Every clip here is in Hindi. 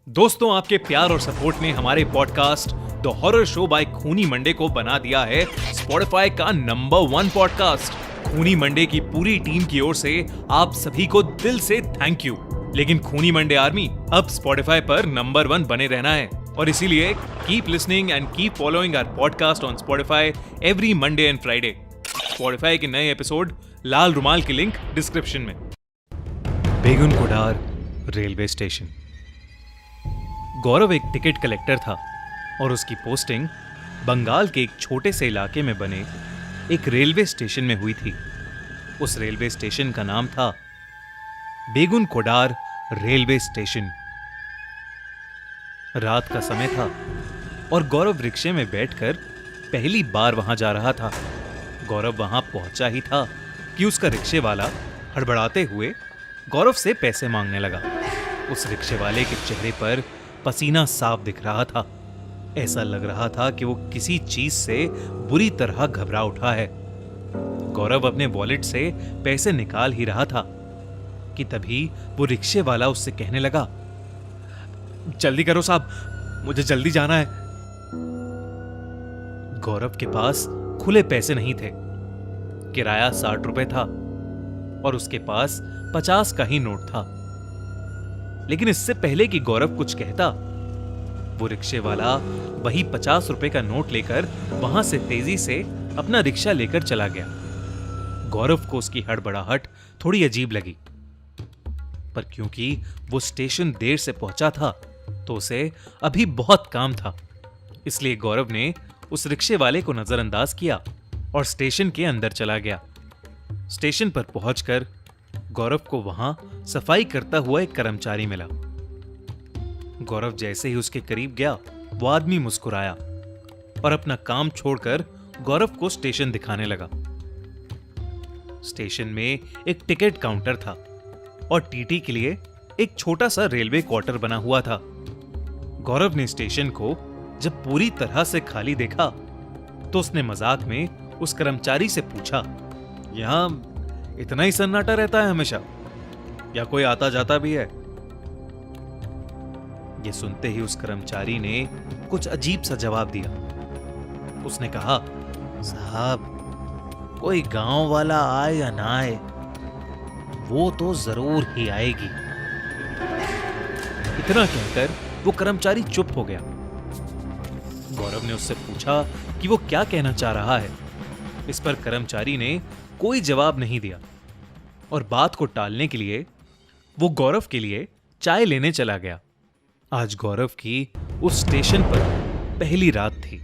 दोस्तों, आपके प्यार और सपोर्ट ने हमारे podcast the horror show by Khooni Monday को बना दिया है स्पॉटिफाई का नंबर 1 पॉडकास्ट। खूनी मंडे की पूरी टीम की ओर से आप सभी को दिल से थैंक यू। लेकिन खूनी मंडे आर्मी अब स्पॉटिफाई पर नंबर 1 बने रहना है और इसीलिए keep listening and keep following our podcast on Spotify every Monday and Friday. Spotify के नए एपिसोड लाल रुमाल की लिंक डिस्क्रिप्शन में। Begunkodar railway station. Gaurav एक टिकट कलेक्टर था और उसकी पोस्टिंग बंगाल के एक छोटे से इलाके में बने एक रेलवे स्टेशन में हुई थी। उस रेलवे स्टेशन का नाम था बेगुन कोडार रेलवे स्टेशन। रात का समय था और गौरव रिक्शे में बैठकर पहली बार वहां जा रहा था। गौरव वहां पहुंचा ही था कि उसका रिक्शे वाला हड़बड़ाते हुए गौरव से पैसे मांगने लगा। उस रिक्शे वाले के चेहरे पर पसीना साफ दिख रहा था। ऐसा लग रहा था कि वो किसी चीज से बुरी तरह घबरा उठा है। गौरव अपने वॉलेट से पैसे निकाल ही रहा था कि तभी वो रिक्शे वाला उससे कहने लगा, जल्दी करो साहब, मुझे जल्दी जाना है। गौरव के पास खुले पैसे नहीं थे। किराया 60 रुपए था और उसके पास 50 का ही नोट था। लेकिन इससे पहले कि गौरव कुछ कहता, वो रिक्शे वाला वही 50 रुपए का नोट लेकर वहां से तेजी से अपना रिक्शा लेकर चला गया। गौरव को उसकी हड़बड़ाहट थोड़ी अजीब लगी, पर क्योंकि वो स्टेशन देर से पहुंचा था तो उसे अभी बहुत काम था। इसलिए गौरव ने उस रिक्शे वाले को नजरअंदाज किया और स्टेशन के अंदर चला गया। स्टेशन पर पहुंचकर गौरव को वहां सफाई करता हुआ एक कर्मचारी मिला। गौरव जैसे ही उसके करीब गया, वो आदमी मुस्कुराया और अपना काम छोड़कर गौरव को स्टेशन दिखाने लगा। स्टेशन में एक टिकट काउंटर था और टीटी के लिए एक छोटा सा रेलवे क्वार्टर बना हुआ था। गौरव ने स्टेशन को जब पूरी तरह से खाली देखा तो उसने मजाक में उस कर्मचारी से पूछा, यहां इतना ही सन्नाटा रहता है हमेशा या कोई आता जाता भी है? यह सुनते ही उस कर्मचारी ने कुछ अजीब सा जवाब दिया। उसने कहा, साहब, कोई गांव वाला आए या ना आए, वो तो जरूर ही आएगी। इतना कहकर वो कर्मचारी चुप हो गया। गौरव ने उससे पूछा कि वो क्या कहना चाह रहा है। इस पर कर्मचारी ने कोई जवाब नहीं दिया और बात को टालने के लिए वो गौरव के लिए चाय लेने चला गया। आज गौरव की उस स्टेशन पर पहली रात थी।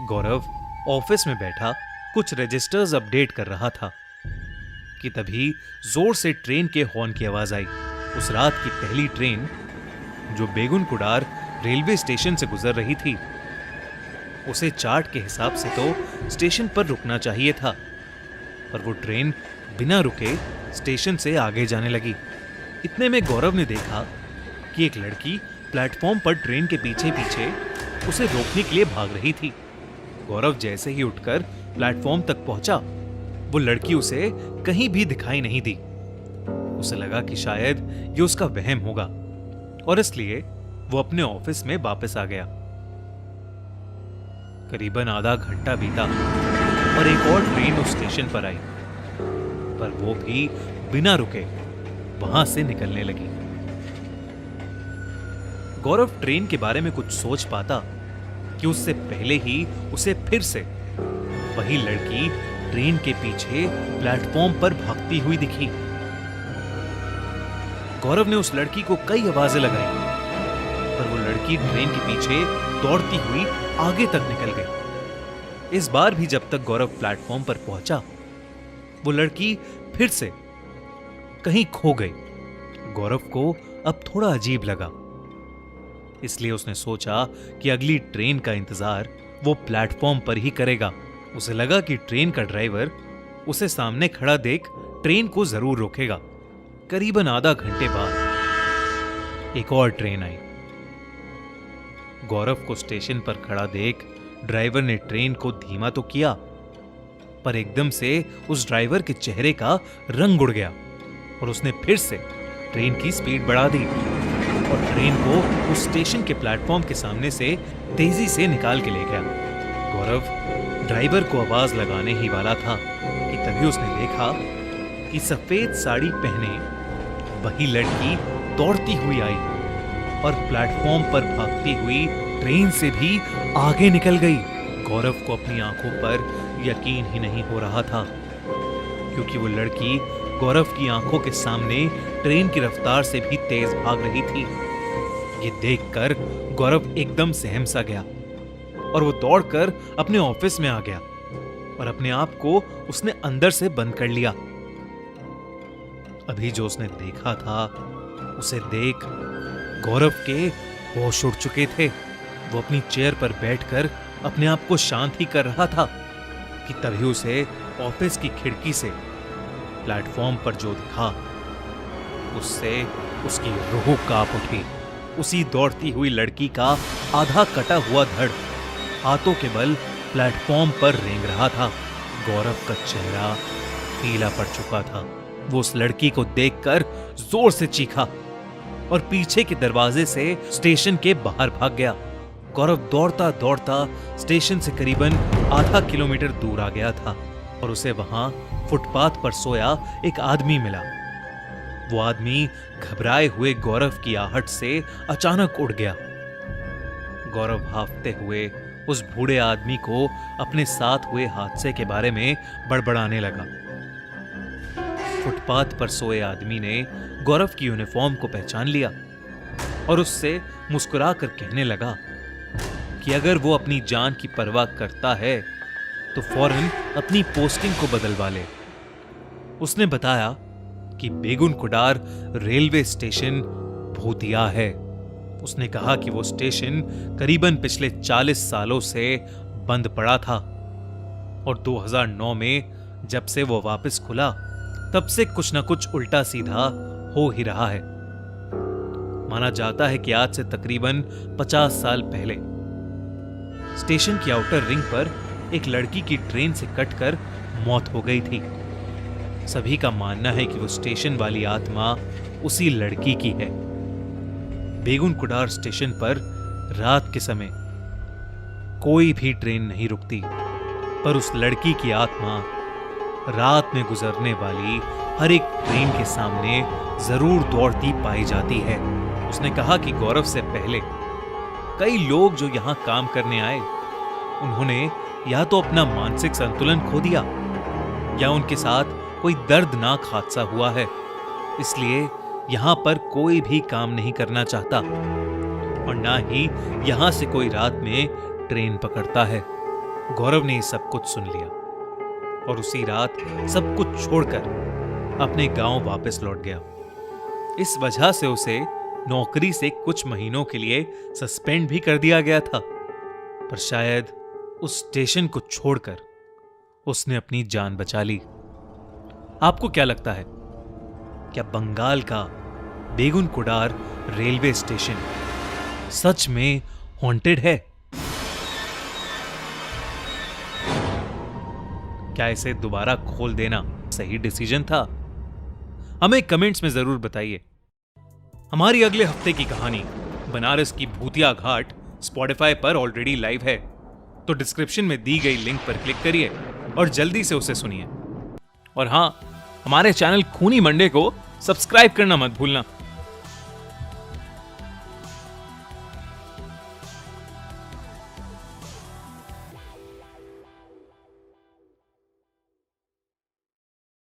गौरव ऑफिस में बैठा कुछ रजिस्टर्स अपडेट कर रहा था कि तभी जोर से ट्रेन के हॉर्न की आवाज आई। उस रात की पहली ट्रेन जो बेगुन कुडार रेलवे स्टेशन से गुजर रही थी, उसे चार्ट के हिसाब से तो स्टेशन पर रुकना चाहिए था, पर वो ट्रेन बिना रुके स्टेशन से आगे जाने लगी। इतने में गौरव ने देखा कि एक लड़की प्लेटफॉर्म पर ट्रेन के पीछे पीछे उसे रोकने के लिए भाग रही थी। गौरव जैसे ही उठकर प्लेटफॉर्म तक पहुंचा, वो लड़की उसे कहीं भी दिखाई नहीं दी। उसे लगा कि शायद ये उसका वहम होगा और इसलिए वो अपने ऑफिस में वापस आ गया। करीबन आधा घंटा बीता और एक और ट्रेन उस स्टेशन पर आई, पर वो भी बिना रुके वहां से निकलने लगी। गौरव ट्रेन के बारे में कुछ सोच पाता कि उससे पहले ही उसे फिर से वही लड़की ट्रेन के पीछे प्लेटफॉर्म पर भागती हुई दिखी। गौरव ने उस लड़की को कई आवाजें लगाई, पर वो लड़की ट्रेन के पीछे दौड़ती हुई आगे तक निकल गई। इस बार भी जब तक गौरव प्लेटफॉर्म पर पहुंचा, वो लड़की फिर से कहीं खो गई। गौरव को अब थोड़ा अजीब लगा, इसलिए उसने सोचा कि अगली ट्रेन का इंतजार वो प्लेटफॉर्म पर ही करेगा। उसे लगा कि ट्रेन का ड्राइवर उसे सामने खड़ा देख ट्रेन को जरूर रोकेगा। करीबन आधा घंटे बाद एक और ट्रेन आई। गौरव को स्टेशन पर खड़ा देख ड्राइवर ने ट्रेन को धीमा तो किया, पर एकदम से उस ड्राइवर के चेहरे का रंग उड़ गया और उसने फिर से ट्रेन की स्पीड बढ़ा दी। और ट्रेन को उस स्टेशन के प्लेटफॉर्म के सामने से तेजी से निकाल के ले गया। गौरव ड्राइवर को आवाज लगाने ही वाला था कि तभी उसने देखा कि सफेद साड़ी पहने वही लड़की दौड़ती हुई आई और प्लेटफॉर्म पर भागती हुई ट्रेन से भी आगे निकल गई। गौरव को अपनी आंखों पर यकीन ही नहीं हो रहा था, क्योंकि वो लड़की गौरव की आंखों के सामने ट्रेन की रफ्तार से भी तेज भाग रही थी। ये देखकर गौरव एकदम सहम सा गया और वो दौड़कर अपने ऑफिस में आ गया और अपने आप को उसने अंदर से बंद कर लिया। अभी जो उसने देखा था उसे देख गौरव के होश उड़ चुके थे। वो अपनी चेयर पर बैठकर अपने आप को शांत ही कर रहा था कि तभी उसे ऑफिस की खिड़की से प्लेटफॉर्म पर जो दिखा उससे उसकी रूह कांप उठी। उसी दौड़ती हुई लड़की का आधा कटा हुआ धड़ हाथों के बल प्लेटफॉर्म पर रेंग रहा था। गौरव का चेहरा पीला पड़ चुका था। वो उस लड़की को देखकर जोर से चीखा और पीछे के दरवाजे से स्टेशन के बाहर भाग गया। गौरव दौड़ता दौड़ता स्टेशन से करीबन आधा किलोमीटर दूर आ गया था और उसे वहां फुटपाथ पर सोया एक आदमी मिला। वो आदमी घबराए हुए गौरव की आहट से अचानक उड़ गया। गौरव हांफते हुए उस बूढ़े आदमी को अपने साथ हुए हादसे के बारे में बड़बड़ाने लगा। फुटपाथ पर सोए आदमी ने गौरव की यूनिफॉर्म को पहचान लिया और उससे मुस्कुराकर कहने लगा कि अगर वो अपनी जान की परवाह करता है तो फौरन अपनी पोस्टिंग को बदलवा ले। उसने बताया कि बेगुन कुडार रेलवे स्टेशन भूतिया है। उसने कहा कि वो स्टेशन करीबन पिछले 40 सालों से बंद पड़ा था और 2009 में जब से वो वापस खुला तब से कुछ न कुछ उल्टा सीधा हो ही रहा है। माना जाता है कि आज से तकरीबन 50 साल पहले स्टेशन की आउटर रिंग पर एक लड़की की ट्रेन से कटकर मौत हो गई थी। सभी का मानना है कि वो स्टेशन वाली आत्मा उसी लड़की की है। बेगुन कुडार स्टेशन पर रात के समय कोई भी ट्रेन नहीं रुकती, पर उस लड़की की आत्मा रात में गुजरने वाली हर एक ट्रेन के सामने जरूर दौड़ती पाई जाती है। उसने कहा कि गौरव से पहले कई लोग जो यहां काम करने आए, उन्होंने या तो अपना मानसिक संतुलन खो दिया या उनके साथ कोई दर्दनाक हादसा हुआ है, इसलिए यहां पर कोई भी काम नहीं करना चाहता और ना ही यहां से कोई रात में ट्रेन पकड़ता है। गौरव ने सब कुछ सुन लिया और उसी रात सब कुछ छोड़कर अपने गांव वापस लौट गया। इस वजह से उसे नौकरी से कुछ महीनों के लिए सस्पेंड भी कर दिया गया था, पर शायद उस स्टेशन को छोड़कर उसने अपनी जान बचा ली। आपको क्या लगता है, क्या बंगाल का बेगुन कुडार रेलवे स्टेशन सच में हॉन्टेड है? क्या इसे दोबारा खोल देना सही डिसीजन था? हमें कमेंट्स में जरूर बताइए। हमारी अगले हफ्ते की कहानी बनारस की भूतिया घाट स्पॉटिफाई पर ऑलरेडी लाइव है, तो डिस्क्रिप्शन में दी गई लिंक पर क्लिक करिए और जल्दी से उसे सुनिए। और हां, हमारे चैनल खूनी मंडे को सब्सक्राइब करना मत भूलना।